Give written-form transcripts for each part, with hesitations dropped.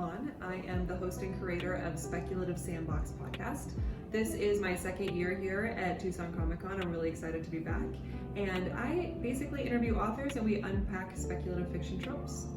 Lawn. I am the host and creator of Speculative Sandbox podcast. This is my second year here at Tucson Comic-Con. I'm really excited to be back. And I basically interview authors and we unpack speculative fiction tropes.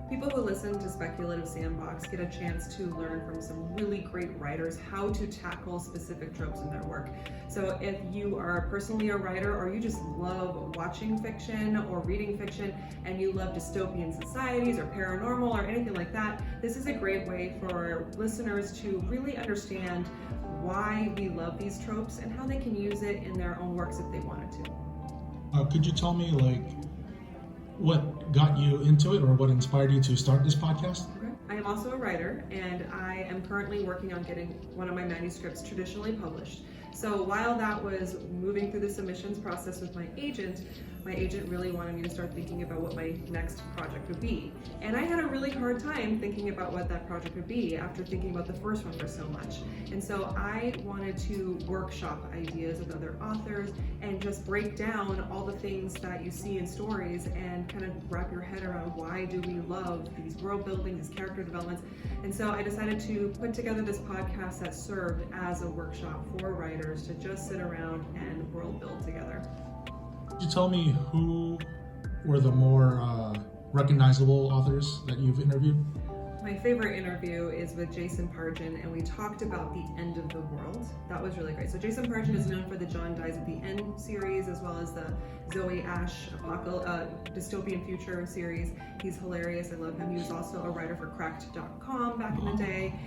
People who listen to Speculative Sandbox get a chance to learn from some really great writers how to tackle specific tropes in their work. So if you are personally a writer or you just love watching fiction or reading fiction and you love dystopian societies or paranormal or anything like that, this is a great way for listeners to really understand why we love these tropes and how they can use it in their own works if they wanted to. Could you tell me what got you into it or what inspired you to start this podcast? I am also a writer and I am currently working on getting one of my manuscripts traditionally published. So while that was moving through the submissions process with my agent really wanted me to start thinking about what my next project would be. And I had a really hard time thinking about what that project would be after thinking about the first one for so much. And so I wanted to workshop ideas with other authors and just break down all the things that you see in stories and kind of wrap your head around why do we love these world building, these character developments. And so I decided to put together this podcast that served as a workshop for writers to just sit around and world build together. Could you tell me who were the more recognizable authors that you've interviewed? My favorite interview is with Jason Pargin, and we talked about the end of the world. That was really great. So Jason Pargin is known for the John Dies at the End series, as well as the Zoe Ash dystopian future series. He's hilarious. I love him. He was also a writer for Cracked.com back in the day.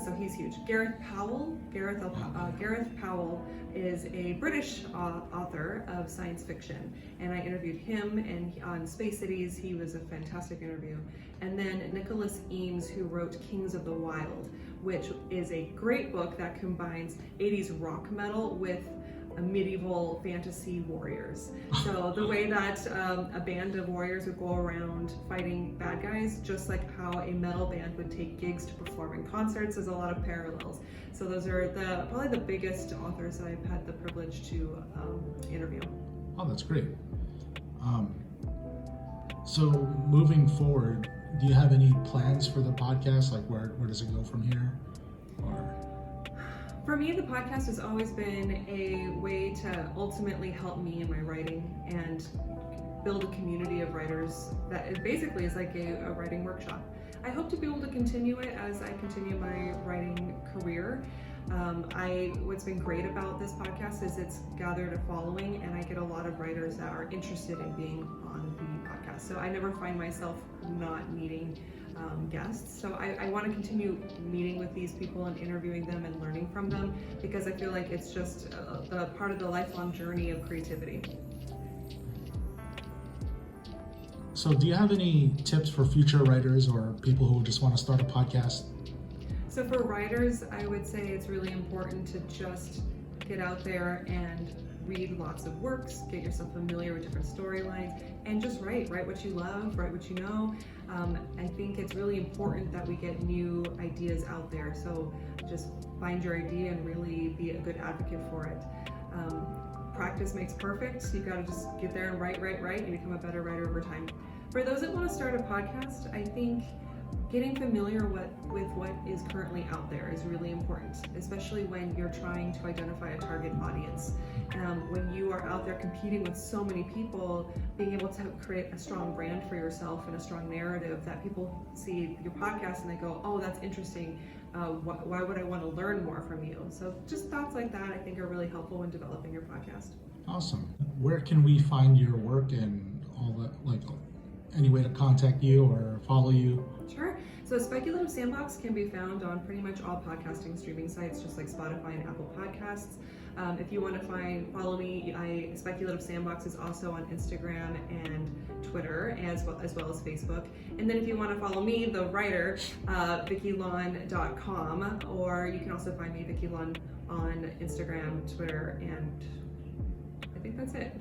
So he's huge. Gareth Powell is a British author of science fiction, and I interviewed him and on Space Cities. He was a fantastic interview. And then Nicholas Eames, who wrote Kings of the Wild, which is a great book that combines 80s rock metal with medieval fantasy warriors. So the way that a band of warriors would go around fighting bad guys, just like how a metal band would take gigs to perform in concerts, there's a lot of parallels. So those are probably the biggest authors that I've had the privilege to interview. Oh, that's great. So moving forward, do you have any plans for the podcast? Like where does it go from here? For me, the podcast has always been a way to ultimately help me in my writing and build a community of writers that it basically is like a writing workshop. I hope to be able to continue it as I continue my writing career. What's been great about this podcast is it's gathered a following, and I get a lot of writers that are interested in being on the podcast. So I never find myself not needing guests. So I want to continue meeting with these people and interviewing them and learning from them, because I feel like it's just a part of the lifelong journey of creativity. So do you have any tips for future writers or people who just want to start a podcast? So for writers, I would say it's really important to just get out there and read lots of works, get yourself familiar with different storylines, and just write what you love, write what you know. I think it's really important that we get new ideas out there. So just find your idea and really be a good advocate for it. Practice makes perfect. You got to just get there and write, and become a better writer over time. For those that want to start a podcast, I think getting familiar with what is currently out there is really important, especially when you're trying to identify a target audience. When you are out there competing with so many people, being able to create a strong brand for yourself and a strong narrative that people see your podcast and they go, oh, that's interesting. Why would I want to learn more from you? So just thoughts like that I think are really helpful when developing your podcast. Awesome. Where can we find your work and all that, any way to contact you or follow you? Sure. So Speculative Sandbox can be found on pretty much all podcasting streaming sites, just like Spotify and Apple Podcasts. If you want to follow me, Speculative Sandbox is also on Instagram and Twitter, as well as Facebook. And then if you want to follow me, the writer, VickyLawn.com, or you can also find me, Vicky Lawn, on Instagram, Twitter, and I think that's it.